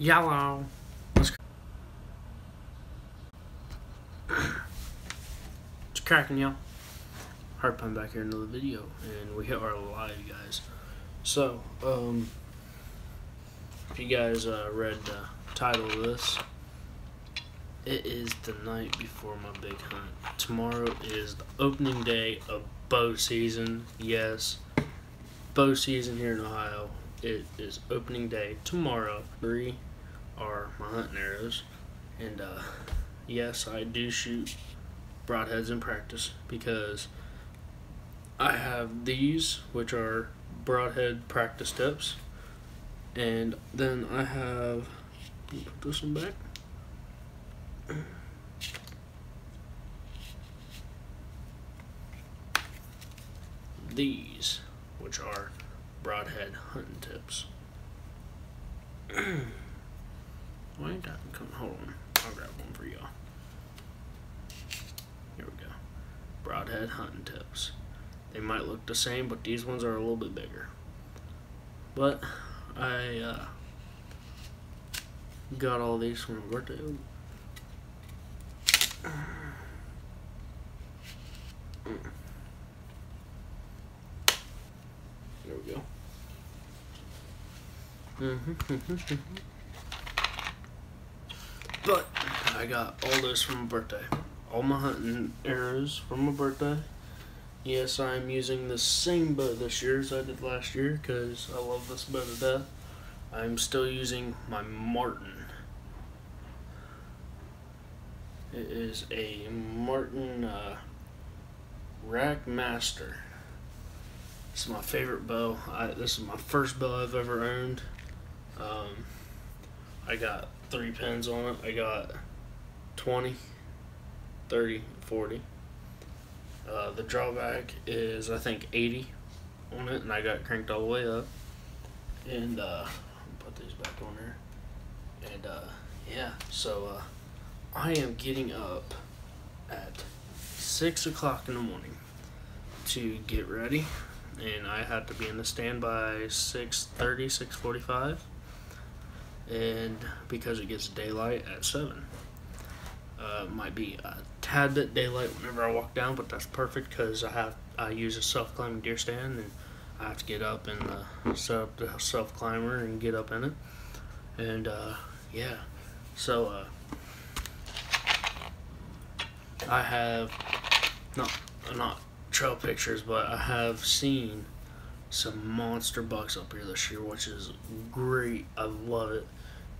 Yellow. What's cracking, y'all? Hardpine back here in another video, and we are live, guys. So, if you guys read the title of this, it is the night before my big hunt. Tomorrow is the opening day of bow season. Yes, bow season here in Ohio. It is opening day tomorrow. 3 are my hunting arrows, and yes, I do shoot broadheads in practice because I have these, which are broadhead practice tips, and then I have, put this one back. These, which are broadhead hunting tips. Why ain't that coming? Hold on, I'll grab one for y'all. Here we go. Broadhead hunting tips. They might look the same, but these ones are a little bit bigger. But I got all these from my birthday. There we go. But I got all this from my birthday. All my hunting arrows from my birthday. Yes, I'm using the same bow this year as I did last year because I love this bow to death. I'm still using my Martin. It is a Martin Rack Master. This is my favorite bow. This is my first bow I've ever owned. I got 3 pins on it. I got 20, 30, 40. The drawback is I think 80 on it, and I got it cranked all the way up. And I'll put these back on there. And yeah, so I am getting up at 6 o'clock in the morning to get ready, and I have to be in the stand by 6:30, 6:45, and because it gets daylight at 7. Might be a tad bit daylight whenever I walk down, but that's perfect because I use a self-climbing deer stand, and I have to get up and set up the self-climber and get up in it. And yeah, so I have not trail pictures, but I have seen some monster bucks up here this year, which is great. I love it.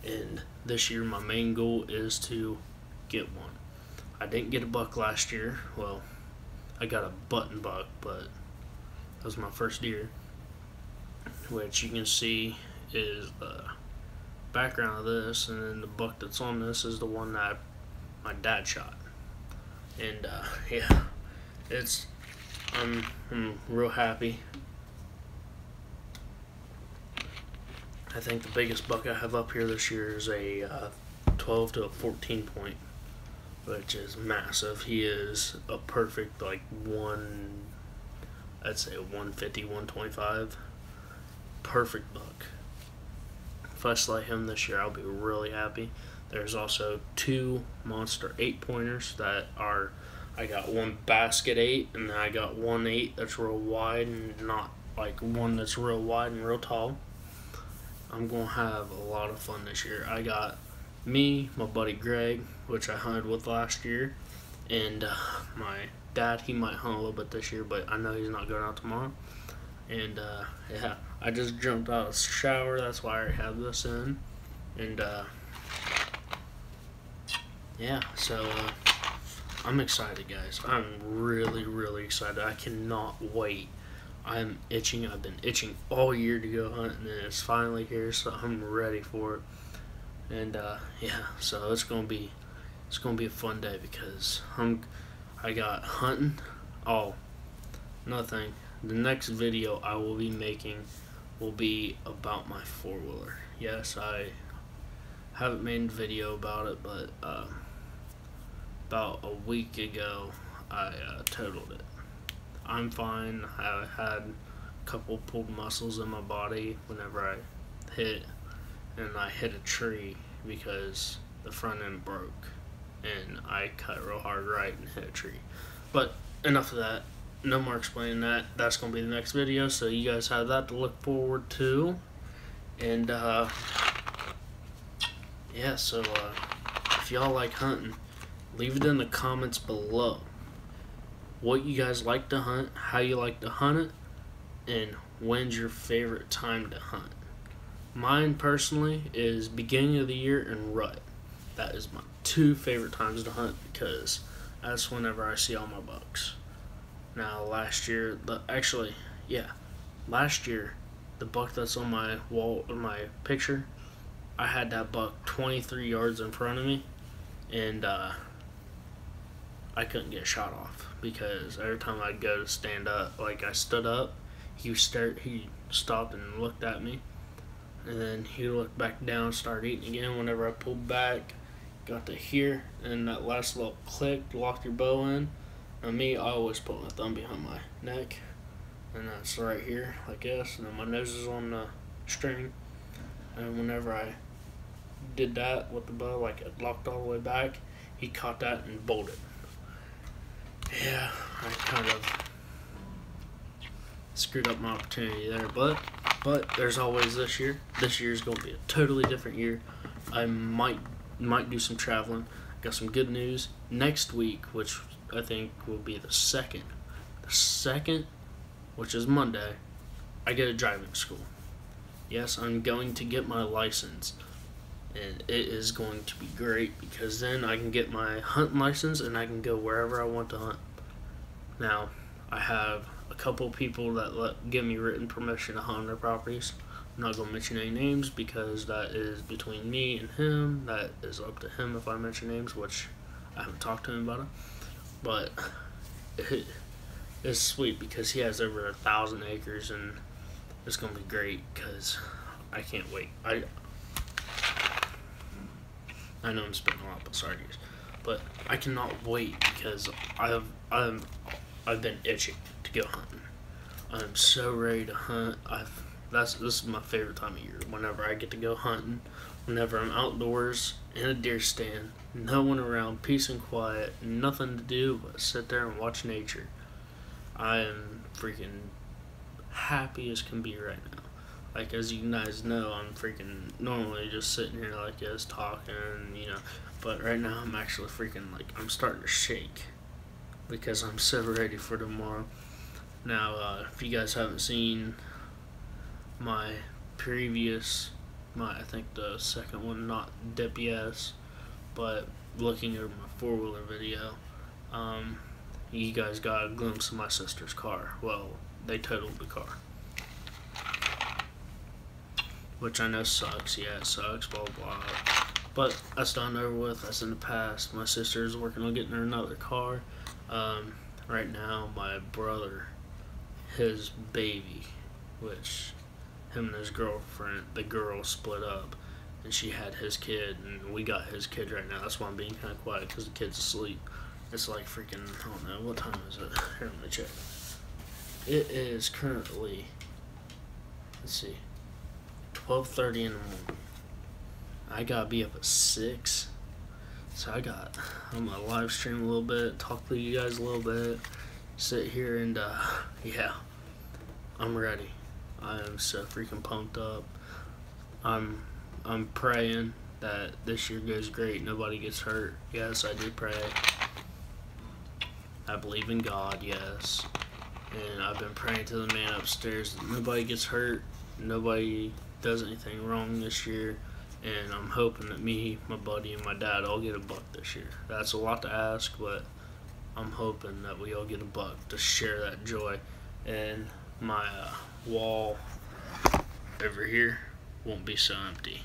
And this year my main goal is to get one. I didn't get a buck last year. Well, I got a button buck, but that was my first deer, which you can see is the background of this, and then the buck that's on this is the one that my dad shot. And yeah, I'm real happy. I think the biggest buck I have up here this year is a 12 to a 14 point, which is massive. He is a perfect, like, I'd say 150, 125. Perfect buck. If I slay him this year, I'll be really happy. There's also 2 monster 8-pointers that are, I got one basket 8, and then I got one 8 that's real wide, and not like one that's real wide and real tall. I'm going to have a lot of fun this year. I got me, my buddy Greg, which I hunted with last year, and my dad. He might hunt a little bit this year, but I know he's not going out tomorrow. And yeah, I just jumped out of the shower. That's why I have this in. And yeah, so I'm excited, guys. I'm really, really excited. I cannot wait. I'm itching. I've been itching all year to go hunting, and it's finally here, so I'm ready for it. And yeah, so it's gonna be a fun day because I got hunting. Oh, nothing. The next video I will be making will be about my 4-wheeler. Yes, I haven't made a video about it, but about a week ago I totaled it. I'm fine. I had a couple pulled muscles in my body whenever I hit and I hit a tree because the front end broke, and I cut real hard right and hit a tree. But enough of that. No more explaining that. That's going to be the next video, so you guys have that to look forward to. And yeah, so if y'all like hunting, leave it in the comments below what you guys like to hunt, how you like to hunt it, and when's your favorite time to hunt. Mine personally is beginning of the year and rut. That is my 2 favorite times to hunt because that's whenever I see all my bucks. Now last year, last year, the buck that's on my wall, or my picture, I had that buck 23 yards in front of me, and I couldn't get a shot off because every time I'd go to stand up, like I stood up, he stopped and looked at me, and then he looked back down, started eating again. Whenever I pulled back, got to here, and that last little click, locked your bow in. And me, I always put my thumb behind my neck, and that's right here, like this, and then my nose is on the string. And whenever I did that with the bow, like it locked all the way back, he caught that and bolted. Yeah, I kind of screwed up my opportunity there, but there's always this year. This year's gonna be a totally different year. I might do some traveling. Got some good news next week, which I think will be the second, which is Monday. I go to driving school. Yes, I'm going to get my license, and it is going to be great because then I can get my hunting license and I can go wherever I want to hunt. Now, I have a couple people that give me written permission to hunt on their properties. I'm not going to mention any names because that is between me and him. That is up to him if I mention names, which I haven't talked to him about it. But it's sweet because he has over 1,000 acres, and it's going to be great because I can't wait. I know I'm spitting a lot, but sorry guys. But I cannot wait because I've been itching to go hunting. I'm so ready to hunt. This is my favorite time of year. Whenever I get to go hunting, whenever I'm outdoors in a deer stand, no one around, peace and quiet, nothing to do but sit there and watch nature. I am freaking happy as can be right now. Like, as you guys know, I'm freaking normally just sitting here like this talking, but right now I'm actually freaking, like, I'm starting to shake because I'm so ready for tomorrow. Now, if you guys haven't seen my previous, I think the second one, not DPS, but looking over my 4-wheeler video, you guys got a glimpse of my sister's car. Well, they totaled the car, which I know sucks. Yeah, it sucks, blah blah, but that's done, over with. That's in the past. My sister is working on getting her another car. Right now my brother, his baby, which him and his girlfriend, the girl split up, and she had his kid, and we got his kid right now. That's why I'm being kind of quiet, because the kid's asleep. It's like freaking, I don't know, what time is it? Here, let me check. It is currently, let's see, 12:30 in the morning. I gotta be up at 6, so I'm gonna live stream a little bit, talk to you guys a little bit, sit here, and yeah, I'm ready. I am so freaking pumped up. I'm praying that this year goes great, nobody gets hurt. Yes, I do pray. I believe in God, yes. And I've been praying to the man upstairs that nobody gets hurt, nobody does anything wrong this year. And I'm hoping that me, my buddy, and my dad all get a buck this year. That's a lot to ask, but I'm hoping that we all get a buck to share that joy. And my wall over here won't be so empty.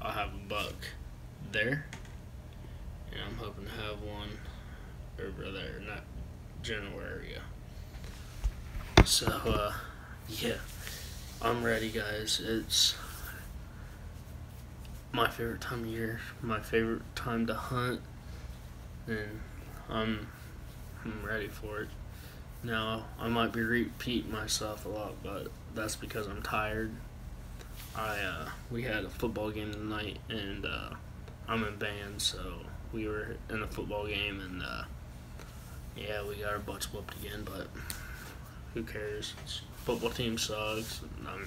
I'll have a buck there, and I'm hoping to have one over there in that general area. So, yeah, I'm ready, guys. It's my favorite time of year, my favorite time to hunt, and I'm ready for it. Now, I might be repeating myself a lot, but that's because I'm tired. we had a football game tonight, and I'm in band, so we were in a football game, and yeah, we got our butts whooped again, but who cares? Football team sucks. I'm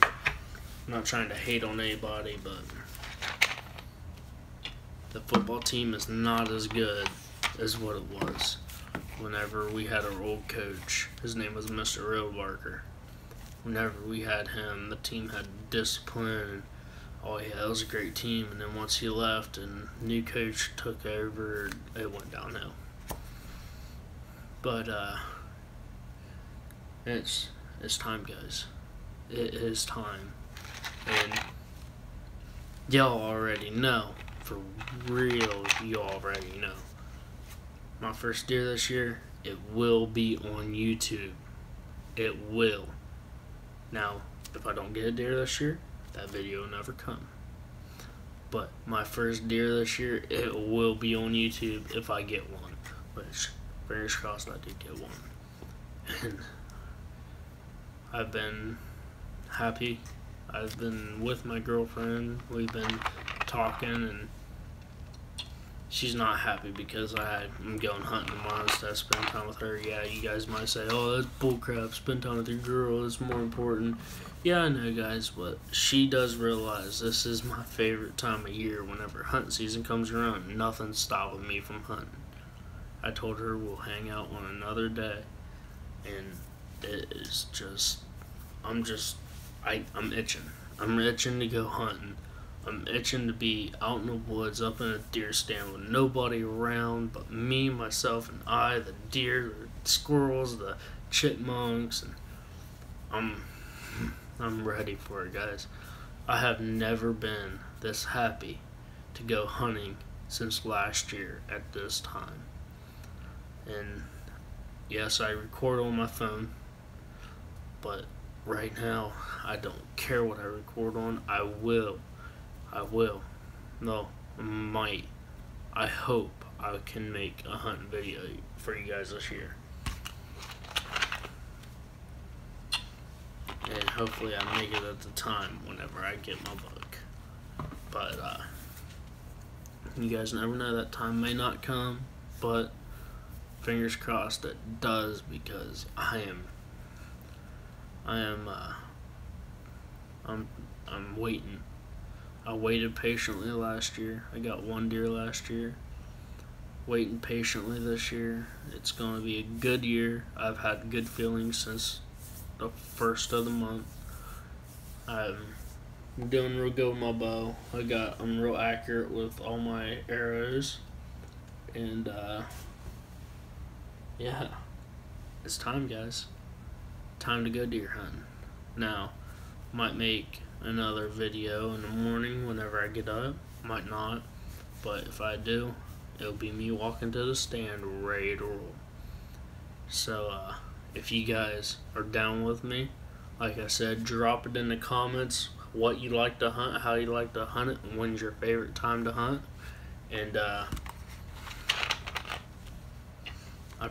not trying to hate on anybody, but the football team is not as good as what it was whenever we had our old coach. His name was Mr. Roadbarker. Whenever we had him, the team had discipline. Oh yeah, it was a great team. And then once he left and new coach took over, it went downhill. But it's time, guys. It is time. And y'all already know. For real, you already know. My first deer this year, it will be on YouTube. It will. Now, if I don't get a deer this year, that video will never come. But my first deer this year, it will be on YouTube if I get one. Which, fingers crossed, I did get one. And I've been happy. I've been with my girlfriend. We've been talking, and she's not happy because I'm going hunting tomorrow instead of spending time with her. Yeah, you guys might say, oh, that's bullcrap. Spend time with your girl. It's more important. Yeah, I know, guys, but she does realize this is my favorite time of year. Whenever hunting season comes around, nothing's stopping me from hunting. I told her we'll hang out on another day, and it is just, I'm itching. I'm itching to go hunting. I'm itching to be out in the woods, up in a deer stand with nobody around but me, myself, and I, the deer, the squirrels, the chipmunks, and I'm ready for it, guys. I have never been this happy to go hunting since last year at this time. And yes, I record on my phone, but right now, I don't care what I record on. I will. No, I might. I hope I can make a hunting video for you guys this year. And hopefully I make it at the time whenever I get my book. But, you guys never know, that time may not come, but fingers crossed it does, because I'm waiting. I waited patiently last year. I got one deer last year. Waiting patiently this year. It's going to be a good year. I've had good feelings since the first of the month. I'm doing real good with my bow. I'm real accurate with all my arrows. And yeah, it's time, guys. Time to go deer hunting. Now, might make another video in the morning whenever I get up. Might not, but if I do, it'll be me walking to the stand ready to roll. So if you guys are down with me, like I said, drop it in the comments what you like to hunt, how you like to hunt it, and when's your favorite time to hunt. And I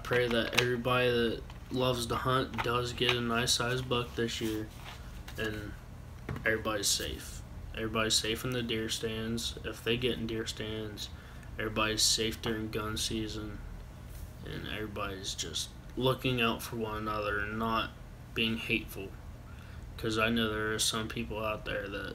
pray that everybody that loves to hunt does get a nice sized buck this year, and everybody's safe. Everybody's safe in the deer stands. If they get in deer stands, everybody's safe during gun season, and everybody's just looking out for one another and not being hateful. Because I know there are some people out there that,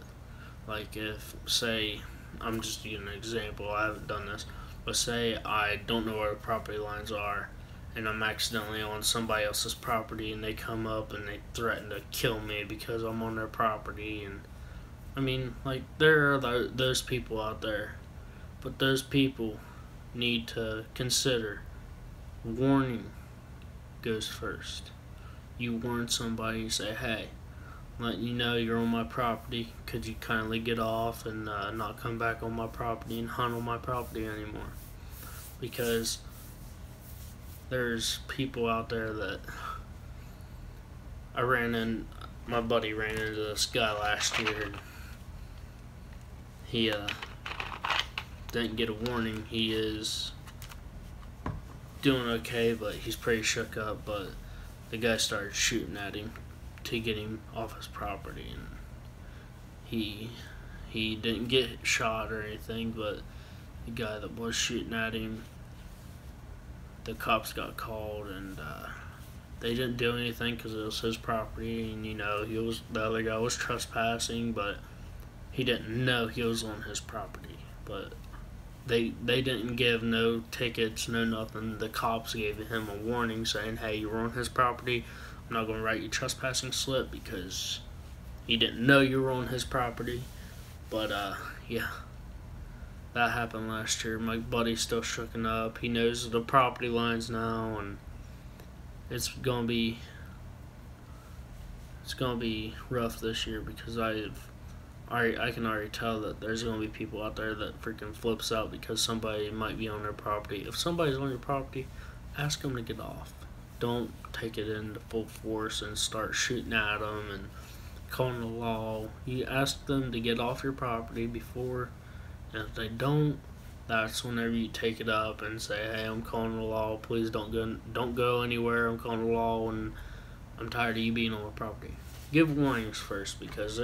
like, if, say, I'm just using an example, I haven't done this, but say I don't know where the property lines are, and I'm accidentally on somebody else's property, and they come up and they threaten to kill me because I'm on their property. And I mean, like, there are those people out there, but those people need to consider warning goes first. You warn somebody, you say, hey, letting you know you're on my property, could you kindly get off and not come back on my property and hunt on my property anymore? Because there's people out there that my buddy ran into this guy last year, and he didn't get a warning. He is doing okay, but he's pretty shook up, but the guy started shooting at him to get him off his property, and he didn't get shot or anything, but the guy that was shooting at him, the cops got called, and they didn't do anything because it was his property, and the other guy was trespassing, but he didn't know he was on his property. But they didn't give no tickets, no nothing. The cops gave him a warning saying, hey, you were on his property, I'm not going to write you trespassing slip, because he didn't know you were on his property. But yeah, that happened last year. My buddy's still shooken up. He knows the property lines now, and it's gonna be rough this year, because I can already tell that there's gonna be people out there that freaking flips out because somebody might be on their property. If somebody's on your property, ask them to get off. Don't take it into full force and start shooting at them and calling the law. You ask them to get off your property before, and if they don't, that's whenever you take it up and say, hey, I'm calling the law, please don't go anywhere, I'm calling the law, and I'm tired of you being on my property. Give warnings first, because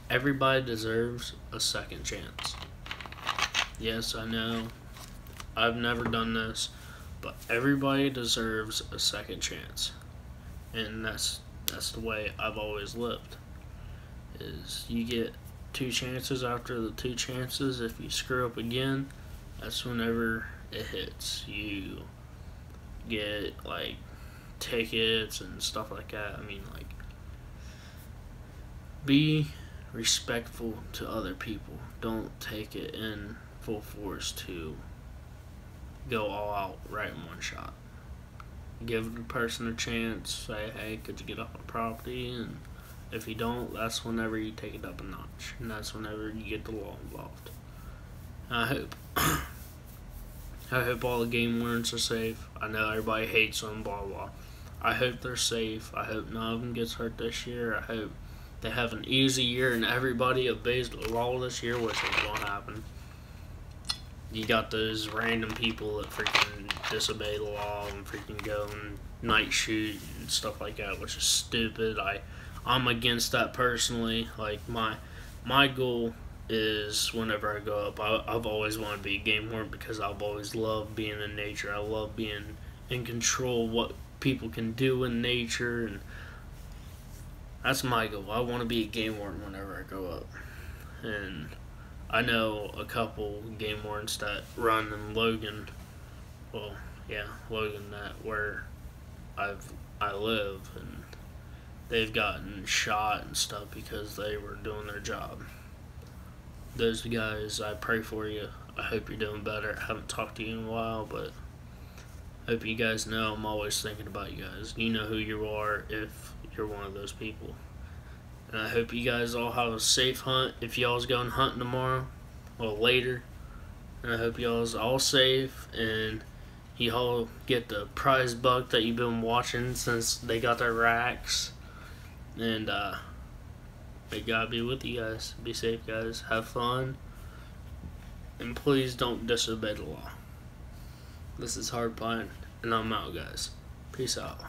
everybody deserves a second chance. Yes, I know I've never done this, but everybody deserves a second chance. And that's the way I've always lived. Is you get 2 chances. After the 2 chances, if you screw up again, that's whenever it hits. You get like tickets and stuff like that. I mean, like, be respectful to other people. Don't take it in full force to go all out right in one shot. Give the person a chance, say, hey, could you get off my property? And if you don't, that's whenever you take it up a notch, and that's whenever you get the law involved. And I hope all the game wardens are safe. I know everybody hates them, blah blah. I hope they're safe. I hope none of them gets hurt this year. I hope they have an easy year and everybody obeys the law this year, which ain't gonna happen. You got those random people that freaking disobey the law and freaking go and night shoot and stuff like that, which is stupid. I'm against that personally. Like, my goal is, whenever I go up, I've always wanted to be a game warden, because I've always loved being in nature. I love being in control of what people can do in nature, and that's my goal. I want to be a game warden whenever I go up. And I know a couple game wardens that run in Logan. Well, yeah, Logan, that where I live, and they've gotten shot and stuff because they were doing their job. Those guys, I pray for you. I hope you're doing better. I haven't talked to you in a while, but I hope you guys know I'm always thinking about you guys. You know who you are if you're one of those people. And I hope you guys all have a safe hunt if y'all's going hunting tomorrow or later. And I hope y'all's all safe and you all get the prize buck that you've been watching since they got their racks. And may God be with you guys. Be safe, guys. Have fun. And please don't disobey the law. This is Hard Pine, and I'm out, guys. Peace out.